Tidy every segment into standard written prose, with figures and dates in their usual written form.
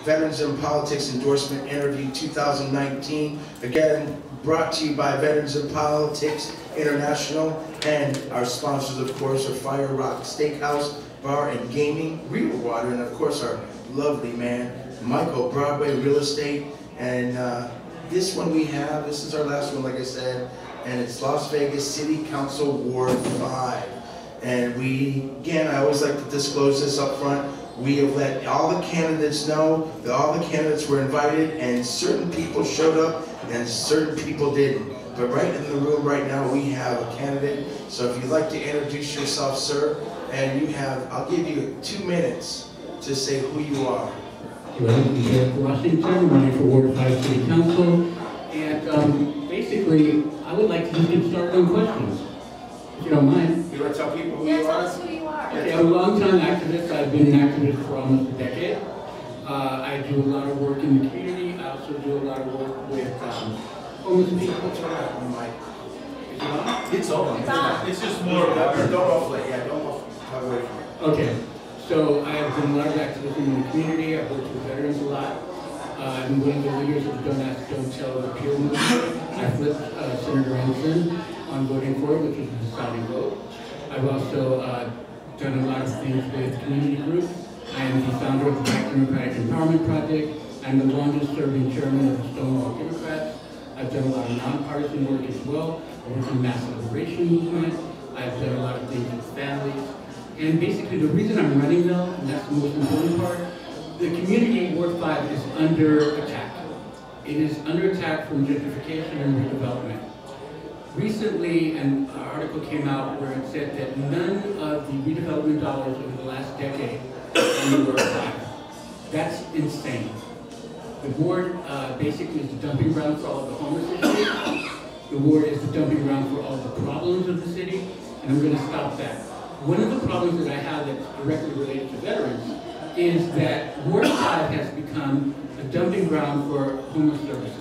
Veterans in Politics Endorsement Interview 2019. Again, brought to you by Veterans in Politics International, and our sponsors, of course, are Fire Rock Steakhouse, Bar and Gaming, Real Water, and of course our lovely man, Michael, Broadway Real Estate. And this one we have, this is our last one, like I said, and it's Las Vegas City Council Ward 5. And again, I always like to disclose this up front. We have let all the candidates know that all the candidates were invited, and certain people showed up and certain people didn't. But right in the room right now, we have a candidate. So if you'd like to introduce yourself, sir, and you have, I'll give you 2 minutes to say who you are. Well, I'm Derek Washington, running for Ward 5 City Council. And basically, I would like to just get started on questions, if you don't mind. You want to tell people who you are? Yeah, tell us who you are. Okay, I'm a long-time activist. I've been an activist for almost a decade. I do a lot of work in the community. I also do a lot of work with homeless people. It's on. It's just more about don't offlay. Yeah, don't offlay away from it. Okay, so I have been a lot of activism in the community. I've worked with veterans a lot. I'm one of the leaders of the Don't Ask, Don't Tell repeal movement. I flipped Senator Hanson on voting for it, which was the deciding vote. I've also done a lot of things with community groups. I am the founder of the Black Democratic Empowerment Project. I'm the longest serving chairman of the Stonewall Democrats. I've done a lot of nonpartisan work as well. I work in the mass liberation movement. I've done a lot of things with families. And basically the reason I'm running though, and that's the most important part, the community in Ward 5 is under attack. It is under attack from gentrification and redevelopment. Recently, an article came out where it said that none of the redevelopment dollars over the last decade are in Ward 5. That's insane. The ward basically is the dumping ground for all of the homeless issues. The ward is the dumping ground for all the problems of the city, and I'm going to stop that. One of the problems that I have that's directly related to veterans is that Ward 5 has become a dumping ground for homeless services.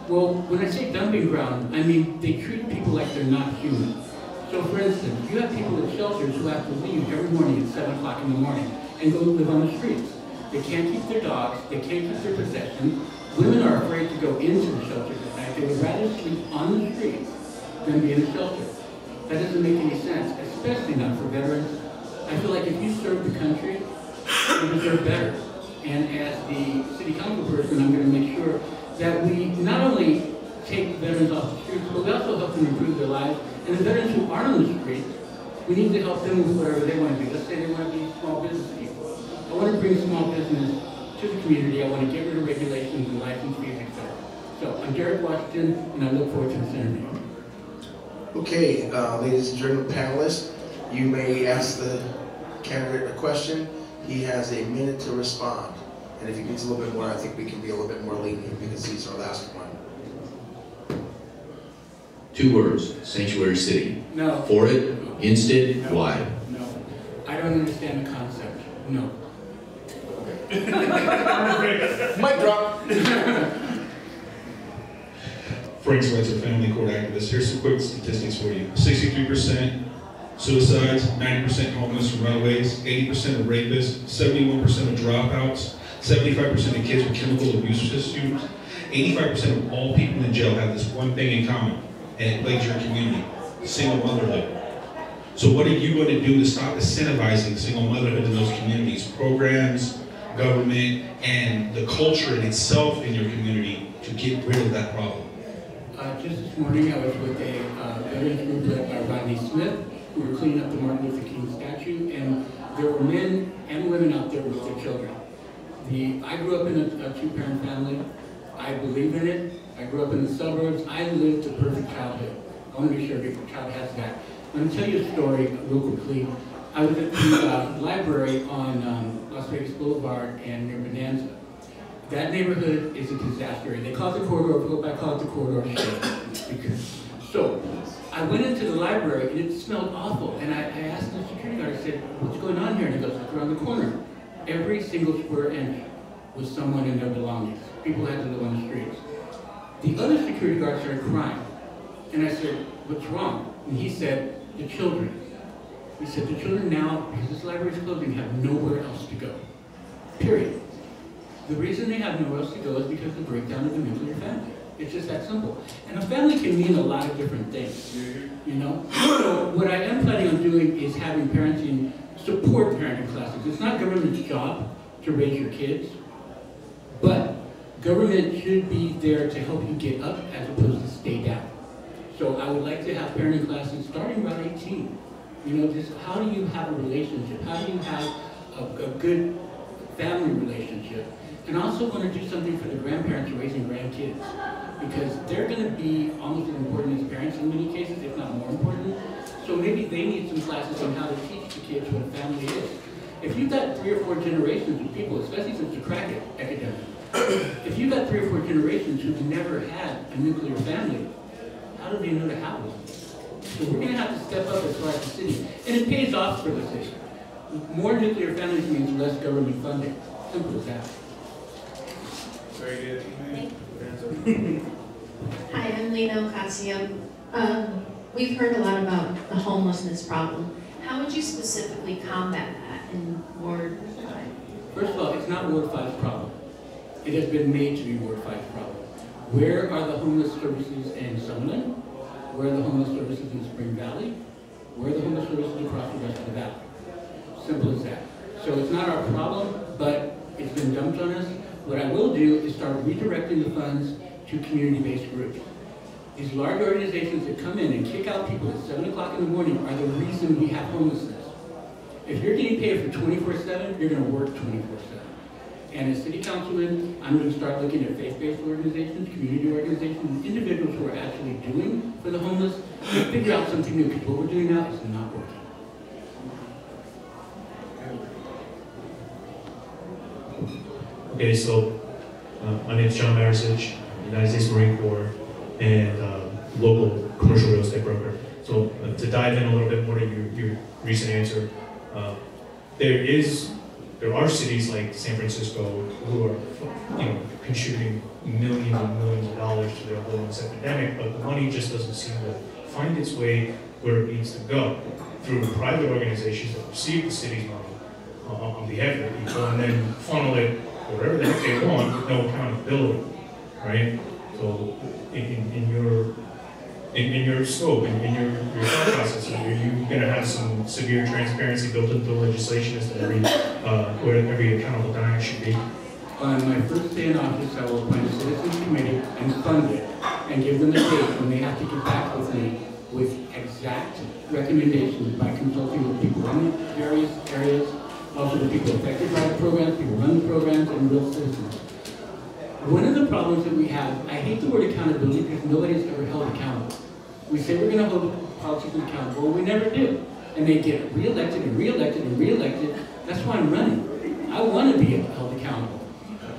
Well, when I say dumping ground, I mean they treat people like they're not human. So for instance, you have people at shelters who have to leave every morning at 7 o'clock in the morning and go live on the streets. They can't keep their dogs, they can't keep their possessions. Women are afraid to go into the shelters at night. They would rather sleep on the street than be in a shelter. That doesn't make any sense, especially not for veterans. I feel like if you serve the country, you deserve better. And as the city council person, I'm going to make sure that we not only take veterans off the streets, but we also help them improve their lives. And the veterans who are on the streets, we need to help them with whatever they want to do. Let's say they want to be small business people. I want to bring small business to the community. I want to get rid of regulations and license fees, etc. So I'm Derek Washington, and I look forward to this interview. Okay, ladies and gentlemen, panelists, you may ask the candidate a question. He has a minute to respond. And if he needs a little bit more, I think we can be a little bit more lenient because he's our last one. 2 words, sanctuary city. No. For it, against it, No. why? No. I don't understand the concept. No. Mic drop. Frank Switzer, family court activist. Here's some quick statistics for you. 63% suicides, 90% homeless from runaways, 80% of rapists, 71% of dropouts, 75% of kids with chemical abuse issues, 85% of all people in jail have this one thing in common, and it plagues your community: single motherhood. So what are you going to do to stop incentivizing single motherhood in those communities? Programs, government, and the culture in itself in your community to get rid of that problem. Just this morning, I was with a veterans group led by Rodney Smith. We were cleaning up the Martin Luther King statue, and there were men and women out there with their children. I grew up in a 2-parent family. I believe in it. I grew up in the suburbs. I lived a perfect childhood. I want to make sure every child has that. I'm going to tell you a story real quickly. I was at the library on Las Vegas Boulevard and near Bonanza. That neighborhood is a disaster. They call it the corridor, I call it the corridor shit. So, I went into the library and it smelled awful. And I asked the security guard, I said, what's going on here? And he goes, look around the corner. Every single square inch was someone in their belongings. People had to live on the streets. The other security guard started crying. And I said, what's wrong? And he said, the children. He said, the children now, because this library is closing, have nowhere else to go. Period. The reason they have nowhere else to go is because of the breakdown of the nuclear family. It's just that simple. And a family can mean a lot of different things, you know? So what I am planning on doing is having parenting, support parenting classes. It's not government's job to raise your kids, but government should be there to help you get up as opposed to stay down. So I would like to have parenting classes starting around 18. You know, just how do you have a relationship? How do you have a good family relationship? And I also want to do something for the grandparents raising grandkids, because they're going to be almost as important as parents in many cases, if not more important. So maybe they need some classes on how to teach the kids what a family is. If you've got 3 or 4 generations of people, especially since the crack epidemic, if you've got 3 or 4 generations who've never had a nuclear family, how do they know to have one? So we're going to have to step up as far as the city. And it pays off for the city. More nuclear families means less government funding. Simple as that. Very good. Hi, I'm Lena Ocasio. We've heard a lot about the homelessness problem. How would you specifically combat that in Ward 5? First of all, it's not Ward 5's problem. It has been made to be Ward 5's problem. Where are the homeless services in Summerlin? Where are the homeless services in Spring Valley? Where are the homeless services across the rest of the valley? Simple as that. So it's not our problem, but it's been dumped on us. What I will do is start redirecting the funds to community-based groups. These large organizations that come in and kick out people at 7 o'clock in the morning are the reason we have homelessness. If you're getting paid for 24/7, you're going to work 24/7. And as city councilman, I'm going to start looking at faith-based organizations, community organizations, individuals who are actually doing for the homeless, and figure out something new, because what we're doing now is not working. Okay, so my name is John Maracich, United States Marine Corps, and local commercial real estate broker. So to dive in a little bit more to your recent answer, there are cities like San Francisco who are, contributing millions and millions of dollars to their homeless epidemic, but the money just doesn't seem to find its way where it needs to go through private organizations that receive the city's money on behalf of the people and then funnel it wherever the heck they want with no accountability, right? So in your scope, in your thought process, are you going to have some severe transparency built into the legislation as to where every accountable dime should be? On my first day in office, I will appoint a citizens committee and fund it, and give them a date when they have to get back with me with exact recommendations by consulting with people in the various areas, also the people affected by the programs, people who run the programs, and real citizens. One of the problems that we have, I hate the word accountability because nobody's ever held accountable. We say we're going to hold politicians accountable, well, we never do. And they get reelected and reelected and reelected. That's why I'm running. I want to be held accountable.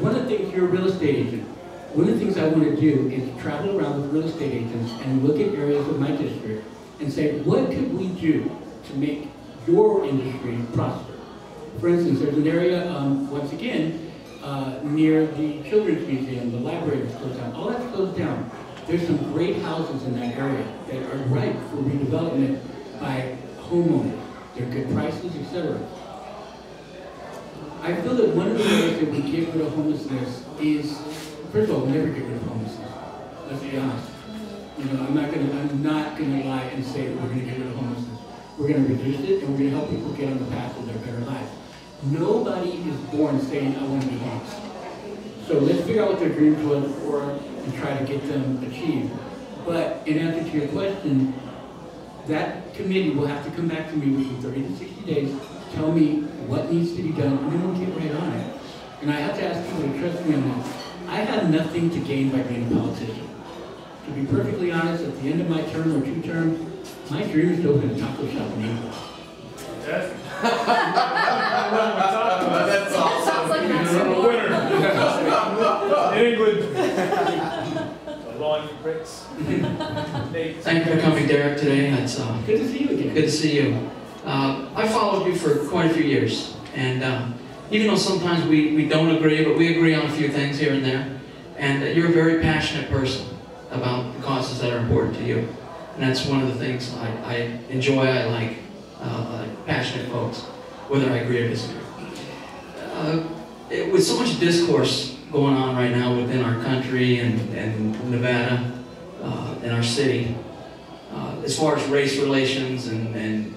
One of the things, you're a real estate agent. One of the things I want to do is travel around with real estate agents and look at areas of my district and say, what could we do to make your industry prosper? For instance, there's an area, once again, near the Children's Museum, the library that's closed down. All that's closed down. There's some great houses in that area that are ripe for redevelopment by homeowners. They're good prices, etc. I feel that one of the ways that we get rid of homelessness is, first of all, we'll never get rid of homelessness. Let's be honest. I'm not gonna lie and say that we're gonna get rid of homelessness. We're gonna reduce it, and we're gonna help people get on the path of their better lives. Nobody is born saying, I want to be homeless. So let's figure out what their dreams were and try to get them achieved. But in answer to your question, that committee will have to come back to me within 30 to 60 days, tell me what needs to be done, and then we'll get right on it. And I have to ask people to trust me on that. I have nothing to gain by being a politician. To be perfectly honest, at the end of my term or 2 terms, my dream is to open a taco shop in England. Yes. That's awesome. You're a winner. In England. Lawn bricks. Thank you for coming, Derek, today. That's Good to see you again. good to see you. I followed you for quite a few years, and even though sometimes we don't agree, but we agree on a few things here and there, and you're a very passionate person about the causes that are important to you. And that's one of the things I enjoy, I like passionate folks, whether I agree or disagree. with so much discourse going on right now within our country and Nevada, in our city, as far as race relations and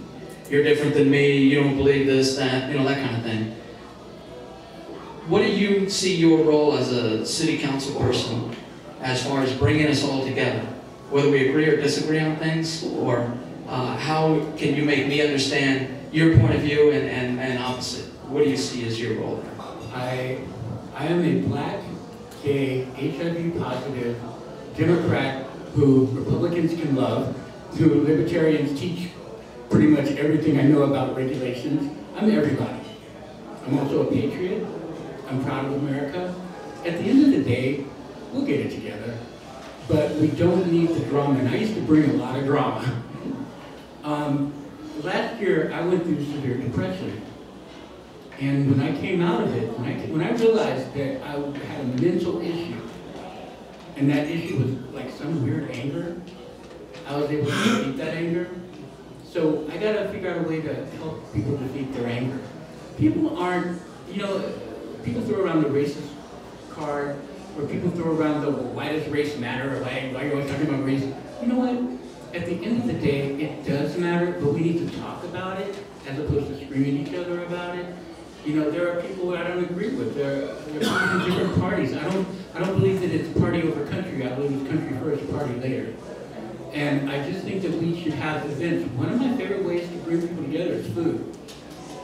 you're different than me, you don't believe this, that, you know, that kind of thing. What do you see your role as a city council person as far as bringing us all together? Whether we agree or disagree on things, or how can you make me understand your point of view and opposite? What do you see as your role there? I am a black, gay, HIV positive Democrat who Republicans can love, who libertarians teach pretty much everything I know about regulations. I'm everybody. I'm also a patriot. I'm proud of America. At the end of the day, we'll get it together. But we don't need the drama, and I used to bring a lot of drama. Last year, I went through severe depression. And when I came out of it, when I realized that I had a mental issue, and that issue was like some weird anger, I was able to defeat that anger. So I gotta figure out a way to help people defeat their anger. People aren't, you know, people throw around the racist card, or people throw around the, well, why does race matter, or why are you always talking about race? You know what? At the end of the day, it does matter, but we need to talk about it, as opposed to screaming at each other about it. You know, there are people I don't agree with. They're from different parties. I don't believe that it's party over country. I believe it's country first, party later. And I just think that we should have events. One of my favorite ways to bring people together is food.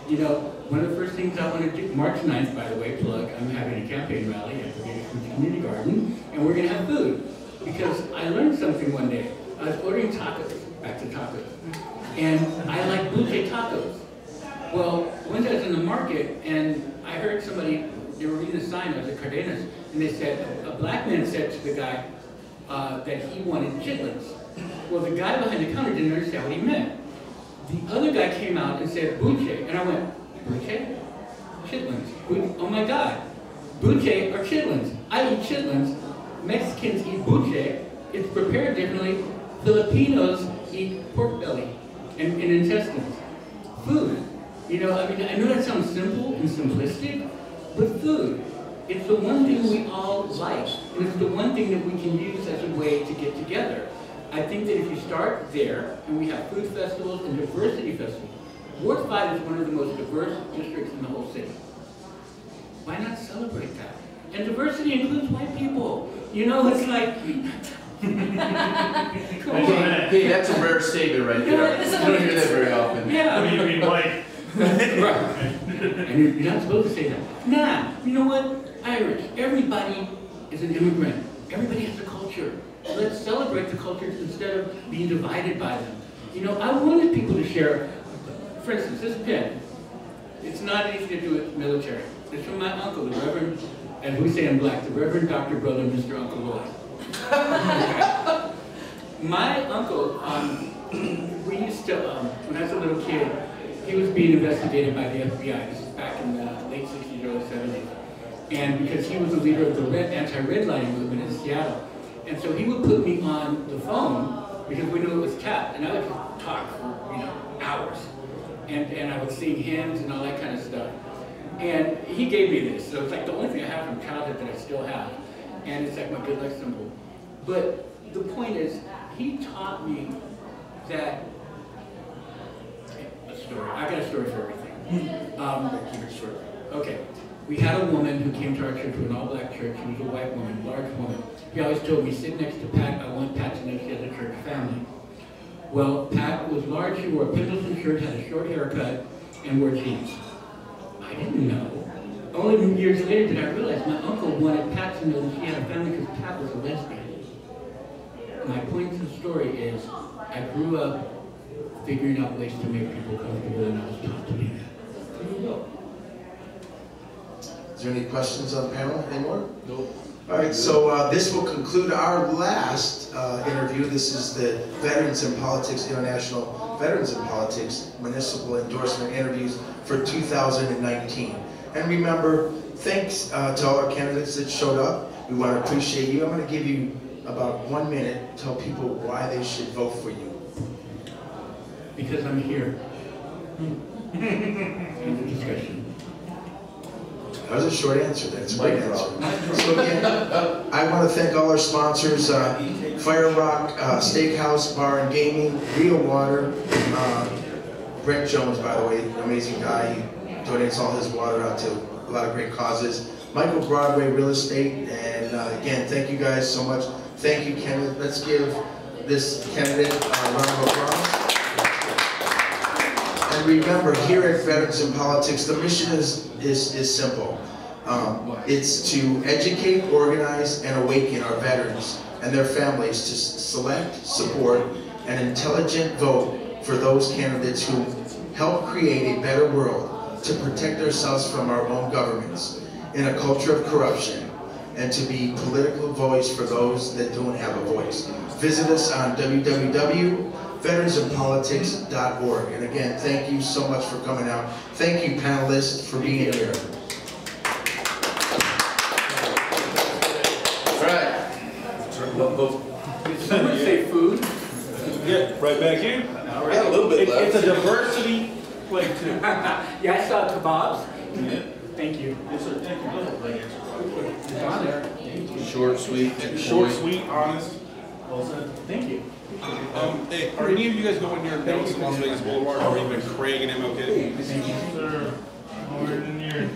You know, one of the first things I want to do, March 9th, by the way, plug, I'm having a campaign rally at the community garden, and we're going to have food. Because I learned something one day. I was ordering tacos, back to tacos, and I like buche tacos. Well, one day I was in the market, and I heard somebody, they were reading a sign, I was at Cardenas, and they said, a black man said to the guy that he wanted chitlins. Well, the guy behind the counter didn't understand what he meant. The other guy came out and said, buche, and I went, buche? Chitlins. Oh my God. Buche or chitlins? I eat chitlins. Mexicans eat buche. It's prepared differently. Filipinos eat pork belly and intestines. Food. You know, I mean, I know that sounds simple and simplistic, but food. It's the one thing we all like, and it's the one thing that we can use as a way to get together. I think that if you start there, and we have food festivals and diversity festivals, Ward 5 is one of the most diverse districts in the whole city. Why not celebrate that? And diversity includes white people. You know, it's like, Hey, that's a rare statement right there. You don't hear that very often. Yeah. What do you mean white? Right. And you're not supposed to say that. Nah, you know what? Irish. Everybody is an immigrant. Everybody has a culture. Let's celebrate the cultures instead of being divided by them. You know, I wanted people to share, for instance, this pen. It's not anything to do with military. It's from my uncle, the Reverend, as we say in black, the Reverend Dr. Brother Mr. Uncle Lloyd. My uncle, we used to, when I was a little kid, he was being investigated by the FBI. This is back in the late 60s, early 70s. And because he was the leader of the anti-redlining movement in Seattle. And so he would put me on the phone because we knew it was tapped. And I would just talk for, you know, hours. And I would sing hymns and all that kind of stuff. And he gave me this. So it's like the only thing I have from childhood that I still have. And it's like my good luck symbol. But the point is, he taught me that, a story. I got a story for everything. Keep it short. Okay. We had a woman who came to our church, to an all-black church. She was a white woman, large woman. He always told me, sit next to Pat. I want Pat to know she has a church family. Well, Pat was large. She wore a Pendleton shirt, had a short haircut, and wore jeans. I didn't know. Only years later did I realize my uncle wanted Pat to know that she had a family because Pat was a lesbian. My point to the story is, I grew up figuring out ways to make people comfortable, and I was taught to do that. There you go. Is there any questions on the panel anymore? No. All right, so this will conclude our last interview. This is the Veterans in Politics International Veterans in Politics Municipal Endorsement Interviews for 2019. And remember, thanks to all our candidates that showed up. We want to appreciate you. I'm going to give you about 1 minute to tell people why they should vote for you. Because I'm here. End of discussion. That was a short answer. That's a great answer. So again, I want to thank all our sponsors, Fire Rock, Steakhouse, Bar and Gaming, Real Water, Brent Jones, by the way, amazing guy. He donates all his water out to a lot of great causes. Michael Broadway Real Estate, and again, thank you guys so much. Thank you, Kenneth. Let's give this candidate a round of applause. And remember, here at Veterans in Politics, the mission is simple. It's to educate, organize, and awaken our veterans and their families to select, support, an intelligent vote for those candidates who help create a better world, to protect ourselves from our own governments in a culture of corruption, and to be political voice for those that don't have a voice. Visit us on www.veteransinpolitics.org. And again, thank you so much for coming out. Thank you, panelists, for being here. All right. Did someone say food? Yeah, right back here. We had a little bit left. It's a diversity plate too. Yeah, I saw kebabs. Yeah. Thank you. Yes, sir. Thank you. It's on there. Short, sweet, and Short, short. sweet, honest. Well said. Thank you. Hey, are any of you guys going near Las Vegas Boulevard or even Craig and MLK? Thank you. Sir, over in here.